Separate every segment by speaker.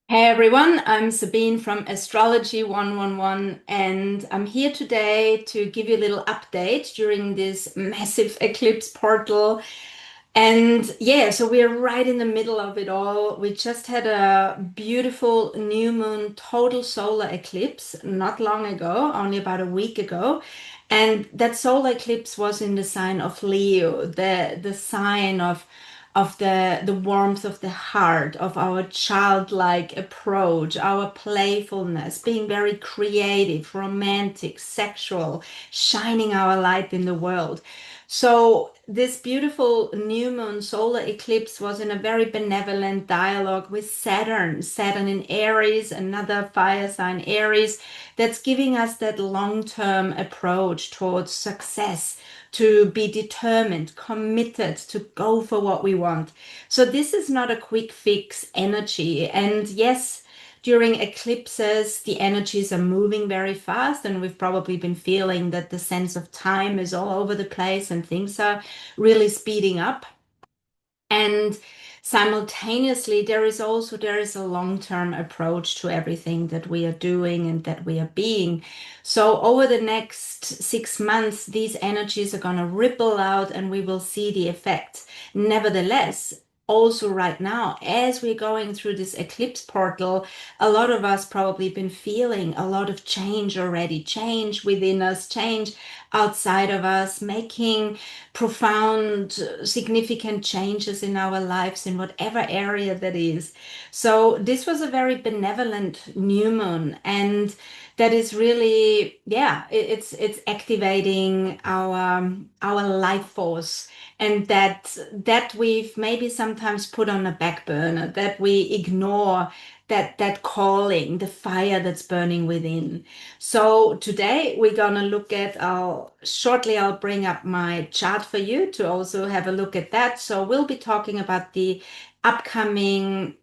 Speaker 1: Hey everyone, I'm Sabine from Astrology 111, and I'm here today to give you a little update during this massive eclipse portal. And yeah, so we're right in the middle of it all. We just had a beautiful new moon total solar eclipse not long ago, only about a week ago. And that solar eclipse was in the sign of Leo, the sign of the warmth of the heart, of our childlike approach, our playfulness, being very creative, romantic, sexual, shining our light in the world. So this beautiful new moon solar eclipse was in a very benevolent dialogue with Saturn, Saturn in Aries, another fire sign Aries, that's giving us that long-term approach towards success, to be determined, committed, to go for what we want. So this is not a quick fix energy. And yes, during eclipses, the energies are moving very fast, and we've probably been feeling that the sense of time is all over the place and things are really speeding up. And simultaneously, there is a long-term approach to everything that we are doing and that we are being. So over the next 6 months, these energies are going to ripple out and we will see the effects. Nevertheless, also right now, as we're going through this eclipse portal, a lot of us probably been feeling a lot of change already, change within us, change outside of us, making profound, significant changes in our lives in whatever area that is. So this was a very benevolent new moon, and that is really, yeah, it's activating our life force, and that we've maybe sometimes put on a back burner, that we ignore. That calling, the fire that's burning within. So today we're gonna look at I'll bring up my chart for you to also have a look at that. So we'll be talking about the upcoming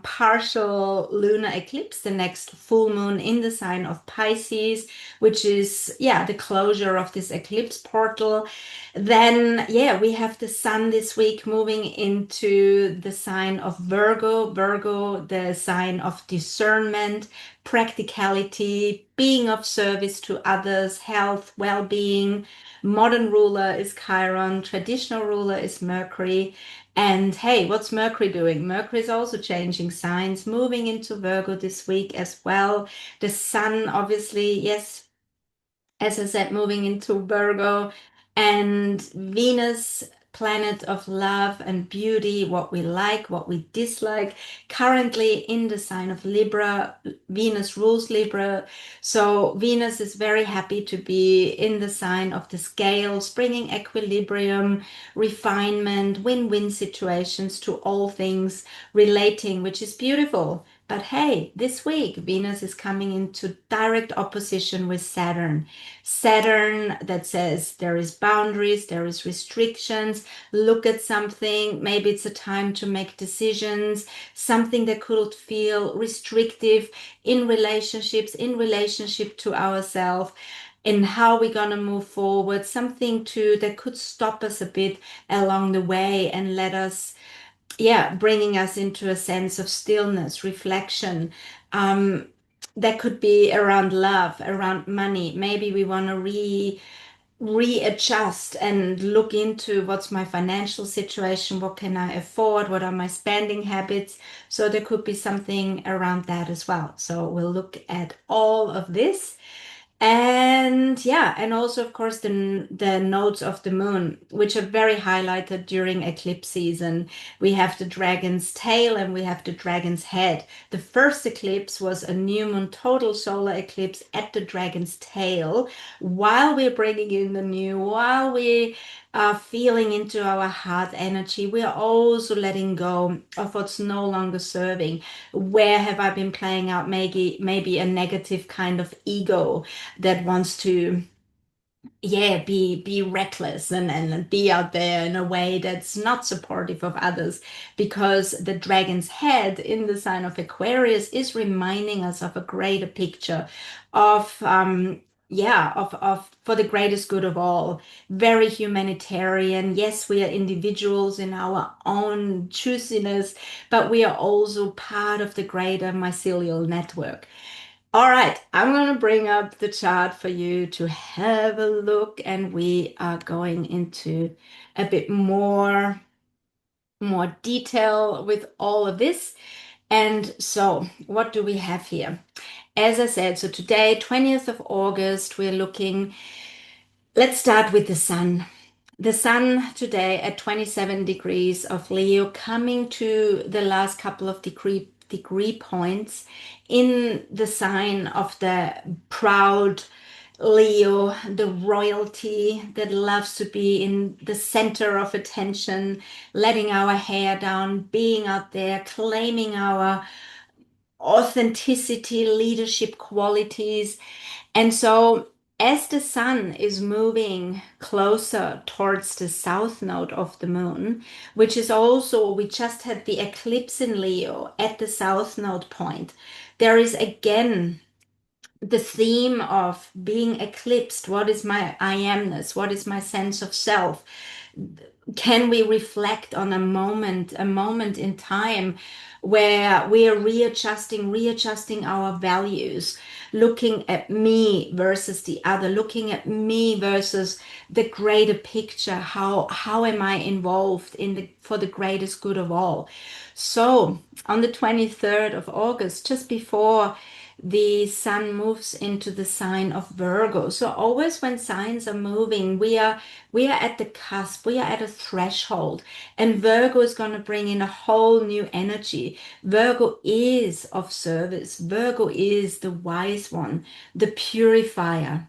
Speaker 1: partial lunar eclipse, the next full moon in the sign of Pisces, which is, yeah, the closure of this eclipse portal. Then, yeah, we have the sun this week moving into the sign of Virgo. Virgo, the sign of discernment, practicality, being of service to others, health, well-being. Modern ruler is Chiron, traditional ruler is Mercury. And hey, what's Mercury doing? Mercury is also changing signs, moving into Virgo this week as well. The sun, obviously, yes, as I said, moving into Virgo, and Venus, planet of love and beauty, what we like, what we dislike, currently in the sign of Libra. Venus rules Libra. So Venus is very happy to be in the sign of the scales, bringing equilibrium, refinement, win-win situations to all things relating, which is beautiful. But hey, this week Venus is coming into direct opposition with Saturn. Saturn that says there is boundaries, there is restrictions, look at something, maybe it's a time to make decisions, something that could feel restrictive in relationships, in relationship to ourselves, in how we're going to move forward, something too that could stop us a bit along the way and let us, yeah, bringing us into a sense of stillness, reflection. Um, that could be around love, around money. Maybe we want to readjust and look into what's my financial situation, what can I afford, what are my spending habits. So there could be something around that as well. So we'll look at all of this. And yeah, and also, of course, the nodes of the moon, which are very highlighted during eclipse season. We have the dragon's tail and we have the dragon's head. The first eclipse was a new moon total solar eclipse at the dragon's tail, while we're bringing in the new, while we are feeling into our heart energy, we are also letting go of what's no longer serving. Where have I been playing out maybe a negative kind of ego that wants to, yeah, be reckless and be out there in a way that's not supportive of others, because the dragon's head in the sign of Aquarius is reminding us of a greater picture of yeah, of for the greatest good of all. Very humanitarian. Yes, we are individuals in our own choosiness, but we are also part of the greater mycelial network. All right, I'm going to bring up the chart for you to have a look, and we are going into a bit more detail with all of this. And so, what do we have here? As I said, so today, 20th of August, we're looking, let's start with the sun. The sun today at 27 degrees of Leo, coming to the last couple of degree points in the sign of the proud Leo, the royalty that loves to be in the center of attention, letting our hair down, being out there, claiming our authenticity, leadership qualities. And so, as the sun is moving closer towards the south node of the moon, which is also, we just had the eclipse in Leo at the south node point, there is again the theme of being eclipsed. What is my I amness? What is my sense of self? Can we reflect on a moment in time where we are readjusting our values, looking at me versus the other, looking at me versus the greater picture? How am I involved in the for the greatest good of all? So on the 23rd of August, just before the sun moves into the sign of Virgo. So always when signs are moving, we are at the cusp, we are at a threshold, and Virgo is going to bring in a whole new energy. Virgo is of service. Virgo is the wise one, the purifier.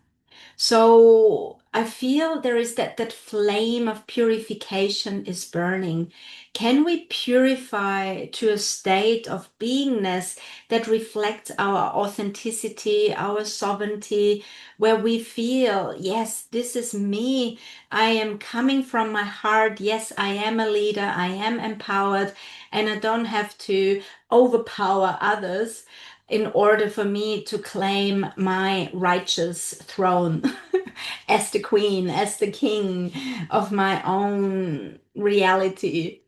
Speaker 1: So I feel there is that flame of purification is burning. Can we purify to a state of beingness that reflects our authenticity, our sovereignty, where we feel, yes, this is me. I am coming from my heart. Yes, I am a leader. I am empowered, and I don't have to overpower others in order for me to claim my righteous throne as the queen, as the king of my own reality.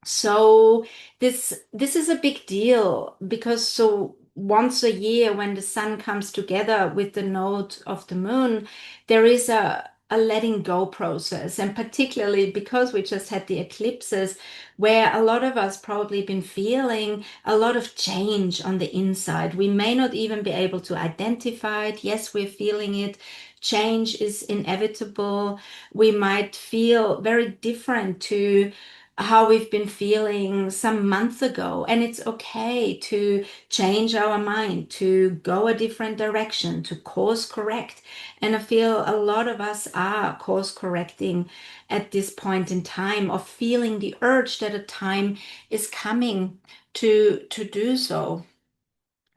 Speaker 1: So this is a big deal because so once a year when the sun comes together with the node of the moon, there is a letting go process. And particularly because we just had the eclipses where a lot of us probably been feeling a lot of change on the inside. We may not even be able to identify it. Yes, we're feeling it. Change is inevitable. We might feel very different to how we've been feeling some months ago. And it's okay to change our mind, to go a different direction, to course correct. And I feel a lot of us are course correcting at this point in time of feeling the urge that a time is coming to do so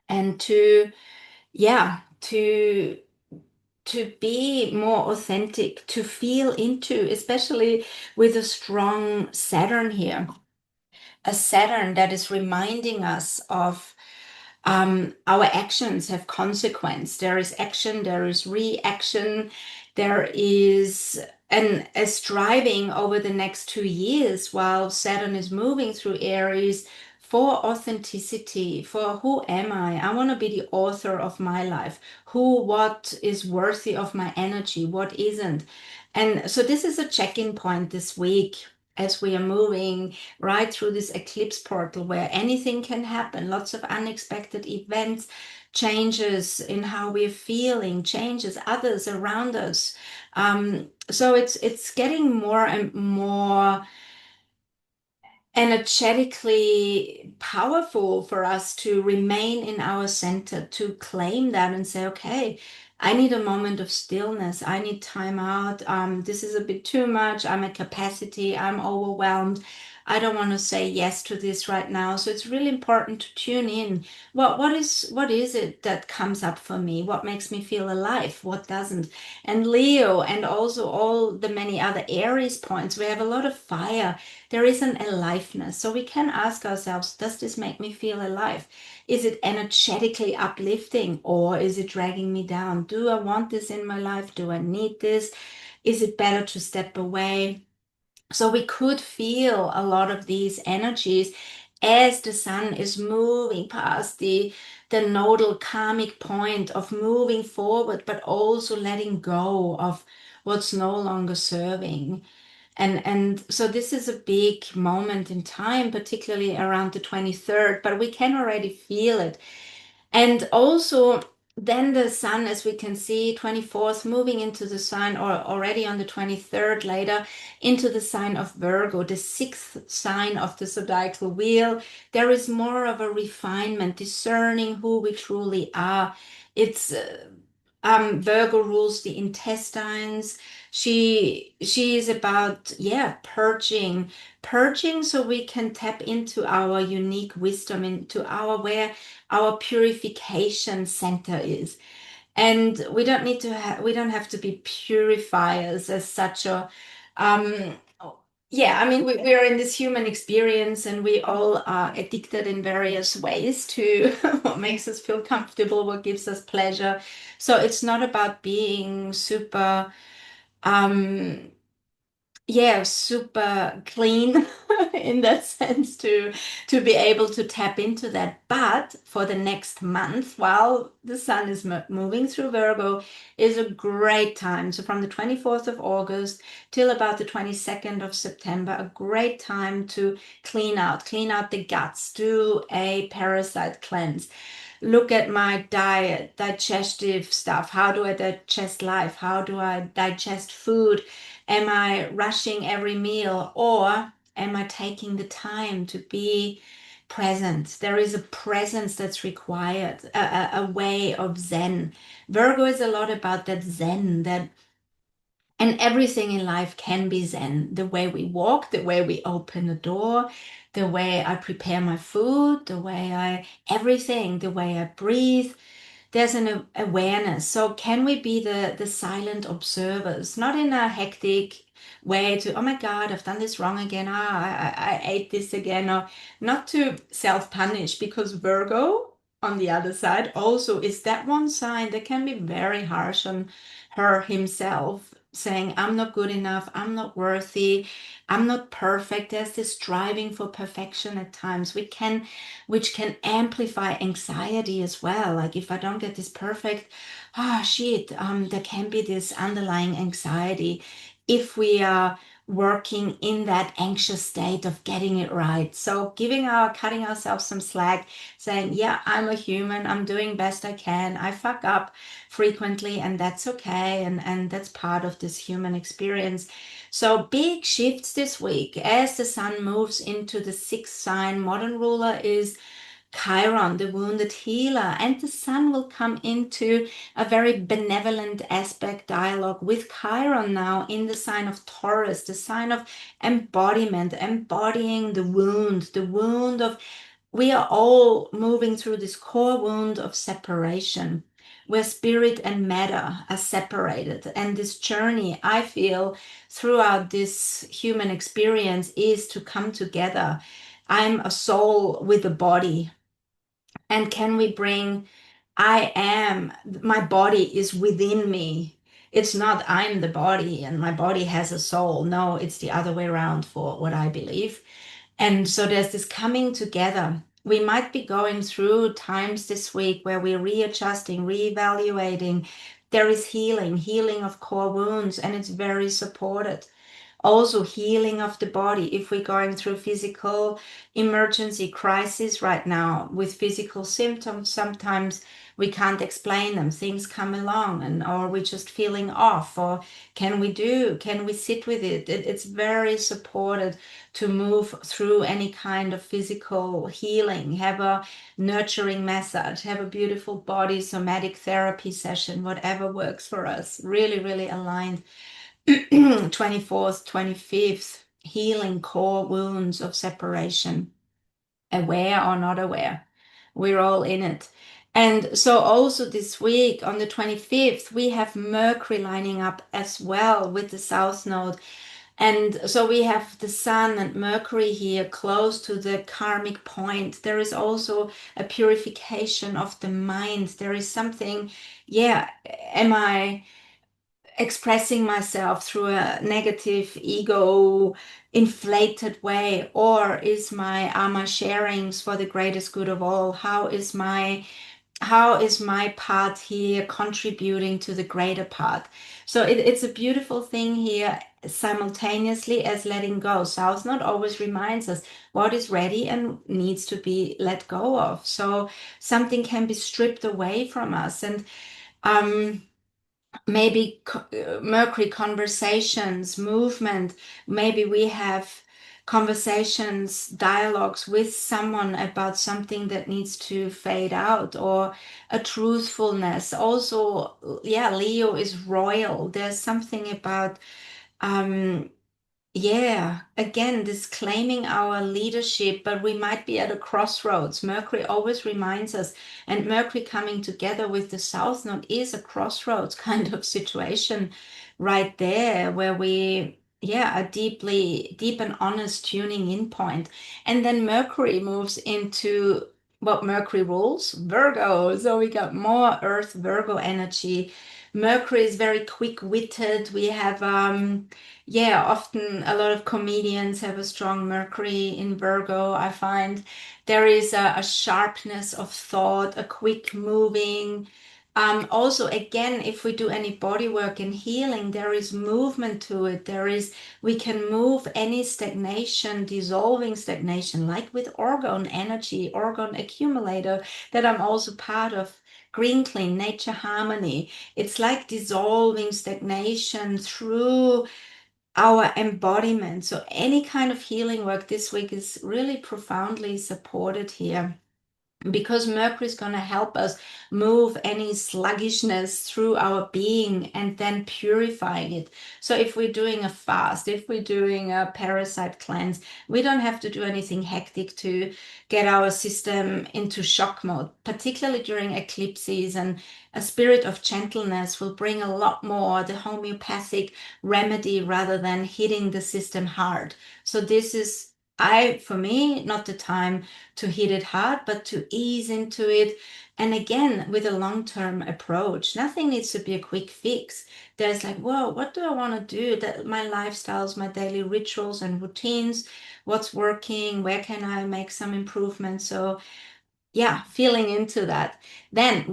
Speaker 1: and to, yeah, to be more authentic, to feel into, especially with a strong Saturn here, a Saturn that is reminding us of our actions have consequence. There is action, there is reaction, there is a striving over the next 2 years while Saturn is moving through Aries for authenticity, for who am I? I want to be the author of my life. What is worthy of my energy? What isn't? And so this is a check-in point this week as we are moving right through this eclipse portal where anything can happen, lots of unexpected events, changes in how we're feeling, changes others around us. So it's getting more and more energetically powerful for us to remain in our center, to claim that and say, okay, I need a moment of stillness. I need time out. This is a bit too much. I'm at capacity. I'm overwhelmed. I don't want to say yes to this right now. So it's really important to tune in. What is it that comes up for me? What makes me feel alive? What doesn't? And Leo, and also all the many other Aries points, we have a lot of fire. There is an aliveness. So we can ask ourselves, does this make me feel alive? Is it energetically uplifting, or is it dragging me down? Do I want this in my life? Do I need this? Is it better to step away? So we could feel a lot of these energies as the sun is moving past the nodal karmic point of moving forward, but also letting go of what's no longer serving. And so this is a big moment in time, particularly around the 23rd, but we can already feel it. And also, then the sun, as we can see, 24th, moving into the sign, or already on the 23rd later, into the sign of Virgo, the sixth sign of the zodiacal wheel. There is more of a refinement, discerning who we truly are. It's Virgo rules the intestines. She is about, yeah, purging so we can tap into our unique wisdom, into our where our purification center is. And we don't have to be purifiers as such. Or um yeah, I mean, we're in this human experience, and we all are addicted in various ways to what makes us feel comfortable, what gives us pleasure. So it's not about being super um yeah, super clean in that sense to be able to tap into that. But for the next month, while the sun is moving through Virgo, is a great time. So from the 24th of August till about the 22nd of September, a great time to clean out the guts, do a parasite cleanse, look at my diet, digestive stuff. How do I digest life? How do I digest food? Am I rushing every meal, or am I taking the time to be present? There is a presence that's required, a way of Zen. Virgo is a lot about that Zen, that and everything in life can be Zen. The way we walk, the way we open the door, the way I prepare my food, everything, the way I breathe, there's an awareness. So can we be the silent observers, not in a hectic way to, oh my God, I've done this wrong again. I ate this again, or not to self-punish, because Virgo on the other side also is that one sign that can be very harsh on her himself, saying, I'm not good enough, I'm not worthy, I'm not perfect. There's this striving for perfection at times. Which can amplify anxiety as well. Like if I don't get this perfect, shit, there can be this underlying anxiety if we are working in that anxious state of getting it right. So cutting ourselves some slack, saying, yeah, I'm a human, I'm doing best I can, I fuck up frequently, and that's okay, and that's part of this human experience. So big shifts this week as the sun moves into the sixth sign. Modern ruler is Chiron, the wounded healer, and the sun will come into a very benevolent aspect dialogue with Chiron now in the sign of Taurus, the sign of embodiment, embodying the wound of, we are all moving through this core wound of separation, where spirit and matter are separated. And this journey, I feel, throughout this human experience is to come together. I'm a soul with a body. And can we bring, my body is within me. It's not I'm the body and my body has a soul. No, it's the other way around for what I believe. And so there's this coming together. We might be going through times this week where we're readjusting, reevaluating. There is healing of core wounds, and it's very supported. Also, healing of the body. If we're going through physical emergency crisis right now with physical symptoms, sometimes we can't explain them. Things come along, and or we're just feeling off. Or can we sit with it? It's very supported to move through any kind of physical healing. Have a nurturing massage, have a beautiful body somatic therapy session, whatever works for us. Really, really aligned. 24th, 25th, healing core wounds of separation, aware or not aware. We're all in it. And so also this week on the 25th, we have Mercury lining up as well with the South Node. And so we have the Sun and Mercury here close to the karmic point. There is also a purification of the mind. There is something, yeah, am I expressing myself through a negative ego inflated way, or are my sharings for the greatest good of all? How is my part here contributing to the greater part? So it's a beautiful thing here, simultaneously as letting go. South Node always reminds us what is ready and needs to be let go of. So something can be stripped away from us. And um, maybe Mercury conversations, movement, maybe we have conversations, dialogues with someone about something that needs to fade out, or a truthfulness. Also, yeah, Leo is royal. There's something about um yeah, again, this claiming our leadership, but we might be at a crossroads. Mercury always reminds us, and Mercury coming together with the South Node is a crossroads kind of situation right there where a deep and honest tuning in point. And then Mercury moves into what Mercury rules, Virgo. So we got more Earth Virgo energy. Mercury is very quick-witted. We have often a lot of comedians have a strong Mercury in Virgo. I find there is a sharpness of thought, a quick moving. Also, again, if we do any body work and healing, there is movement to it. We can move any stagnation, dissolving stagnation, like with orgone energy, orgone accumulator, that I'm also part of. Green Clean, Nature Harmony. It's like dissolving stagnation through our embodiment. So any kind of healing work this week is really profoundly supported here, because Mercury is going to help us move any sluggishness through our being and then purifying it. So if we're doing a fast, if we're doing a parasite cleanse, we don't have to do anything hectic to get our system into shock mode, particularly during eclipses. And a spirit of gentleness will bring a lot more the homeopathic remedy rather than hitting the system hard. So this is, for me, not the time to hit it hard, but to ease into it. And again, with a long-term approach, nothing needs to be a quick fix. There's like, whoa, what do I want to do? That my lifestyles, my daily rituals and routines, what's working, where can I make some improvements? So yeah, feeling into that. Then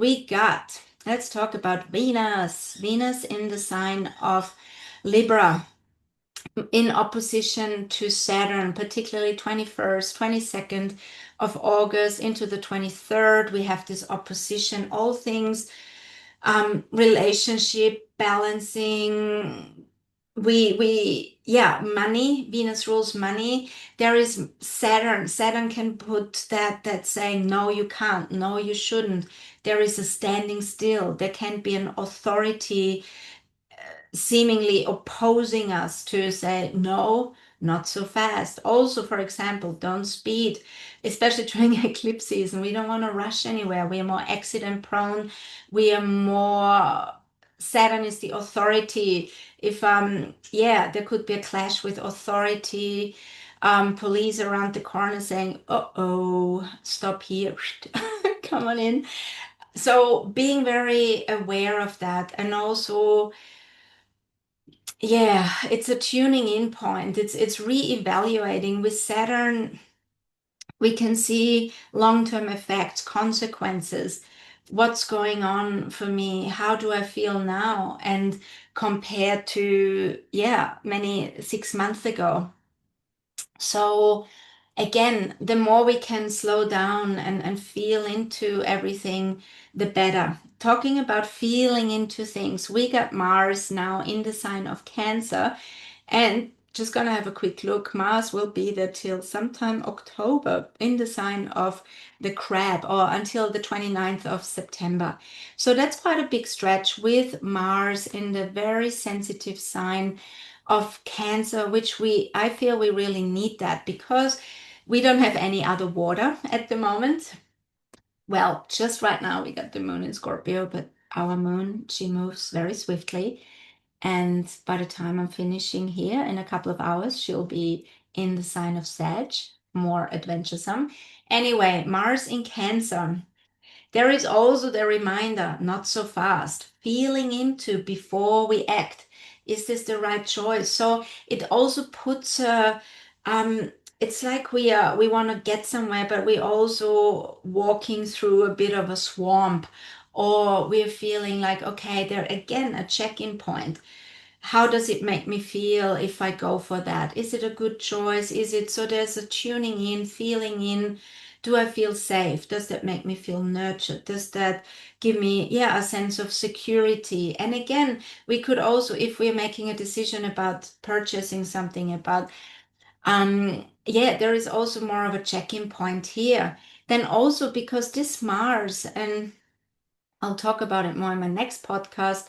Speaker 1: let's talk about Venus. Venus in the sign of Libra, in opposition to Saturn, particularly 21st, 22nd of August into the 23rd. We have this opposition, all things relationship, balancing. Money. Venus rules money. There is Saturn. Saturn can put that saying, no, you can't, no, you shouldn't. There is a standing still. There can be an authority seemingly opposing us to say, no, not so fast. Also, for example, don't speed, especially during eclipse season. We don't want to rush anywhere. We are more accident prone. We are more, Saturn is the authority. If, there could be a clash with authority. Police around the corner saying, uh-oh, stop here. Come on in. So being very aware of that, and also it's a tuning in point. It's re-evaluating. With Saturn, we can see long-term effects, consequences. What's going on for me? How do I feel now? And compared to, many 6 months ago. So again, the more we can slow down and feel into everything, the better. Talking about feeling into things, we got Mars now in the sign of Cancer, and just gonna have a quick look. Mars will be there till sometime October in the sign of the Crab, or until the 29th of September. So that's quite a big stretch with Mars in the very sensitive sign of Cancer, which I feel we really need that because we don't have any other water at the moment. Well, just right now we got the moon in Scorpio, but our moon, she moves very swiftly. And by the time I'm finishing here in a couple of hours, she'll be in the sign of Sag, more adventuresome. Anyway, Mars in Cancer. There is also the reminder, not so fast, feeling into before we act. Is this the right choice? So it also puts it's like we want to get somewhere, but we also walking through a bit of a swamp, or we're feeling like, okay, there again a check-in point. How does it make me feel if I go for that? Is it a good choice? Is it so there's a tuning in, feeling in? Do I feel safe? Does that make me feel nurtured? Does that give me, yeah, a sense of security? And again, we could also, if we're making a decision about purchasing something, about, yeah, there is also more of a check-in point here. Then also because this Mars, and I'll talk about it more in my next podcast,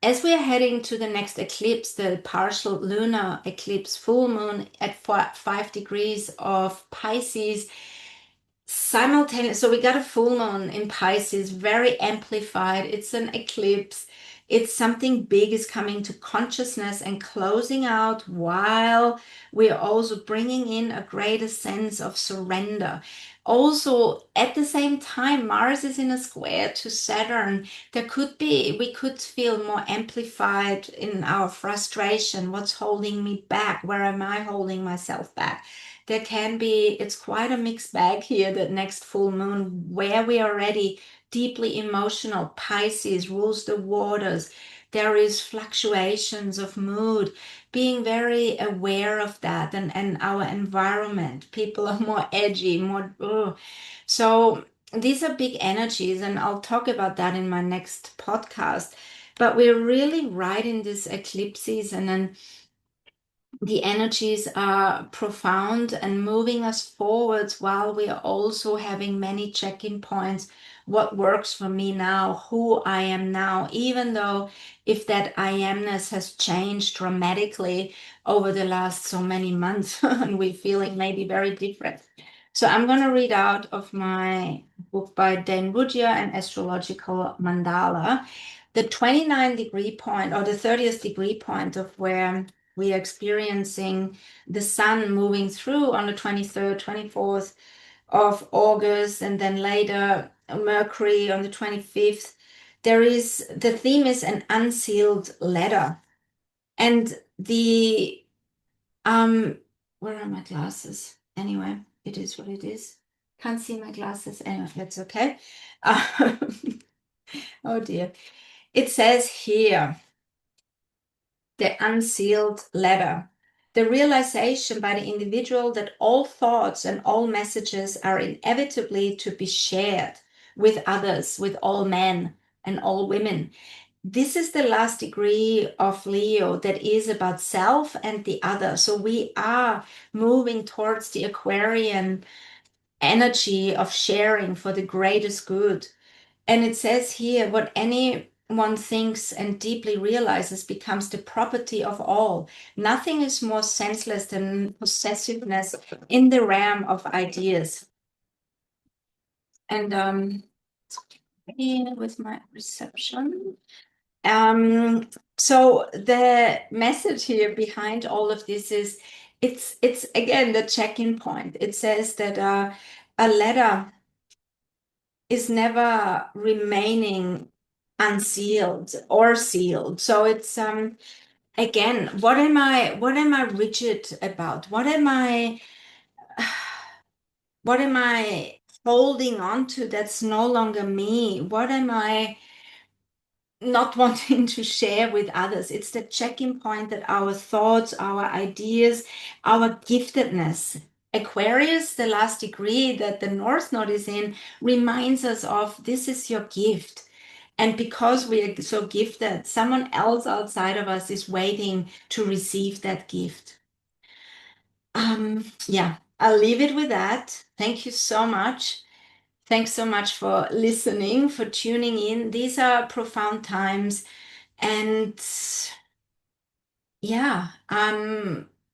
Speaker 1: as we are heading to the next eclipse, the partial lunar eclipse, full moon at 5 degrees of Pisces, simultaneous. So we got a full moon in Pisces, very amplified. It's an eclipse. It's something big is coming to consciousness and closing out while we're also bringing in a greater sense of surrender. Also, at the same time, Mars is in a square to Saturn. We could feel more amplified in our frustration. What's holding me back? Where am I holding myself back? There can be, it's quite a mixed bag here, that next full moon, where we are already deeply emotional. Pisces rules the waters. There is fluctuations of mood, being very aware of that, and our environment. People are more edgy, more, so these are big energies, and I'll talk about that in my next podcast. But we're really right in this eclipse season, and the energies are profound and moving us forwards while we are also having many check-in points. What works for me now, who I am now, even though if that I amness has changed dramatically over the last so many months and we're feeling maybe very different. So I'm going to read out of my book by Dane Rudhyar, An Astrological Mandala, the 29-degree point or the 30th degree point of where we are experiencing the sun moving through on the 23rd, 24th of August, and then later Mercury on the 25th. The theme is an unsealed letter. And where are my glasses? Anyway, it is what it is. Can't see my glasses. Anyway, that's okay. Oh dear. It says here, the unsealed letter. The realization by the individual that all thoughts and all messages are inevitably to be shared with others, with all men and all women. This is the last degree of Leo that is about self and the other. So we are moving towards the Aquarian energy of sharing for the greatest good. And it says here, what anyone thinks and deeply realizes becomes the property of all. Nothing is more senseless than possessiveness in the realm of ideas. And here with my reception. So the message here behind all of this is it's again the check-in point. It says that a letter is never remaining unsealed or sealed. So it's again, what am I rigid about? What am I holding on to that's no longer me? What am I not wanting to share with others? It's the check-in point that our thoughts, our ideas, our giftedness. Aquarius, the last degree that the North Node is in, reminds us of this is your gift. And because we are so gifted, someone else outside of us is waiting to receive that gift. Yeah, I'll leave it with that. Thank you so much. Thanks so much for listening, for tuning in. These are profound times. And Yeah,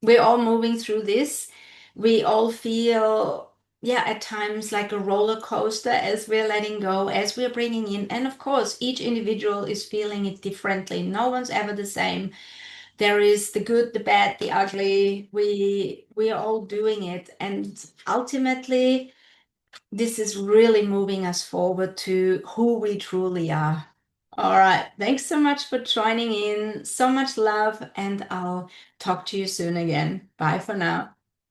Speaker 1: we're all moving through this. We all feel, yeah, at times like a roller coaster as we're letting go, as we're bringing in. And of course, each individual is feeling it differently. No one's ever the same. There is the good, the bad, the ugly. We are all doing it. And ultimately, this is really moving us forward to who we truly are. All right. Thanks so much for joining in. So much love, and I'll talk to you soon again. Bye for now.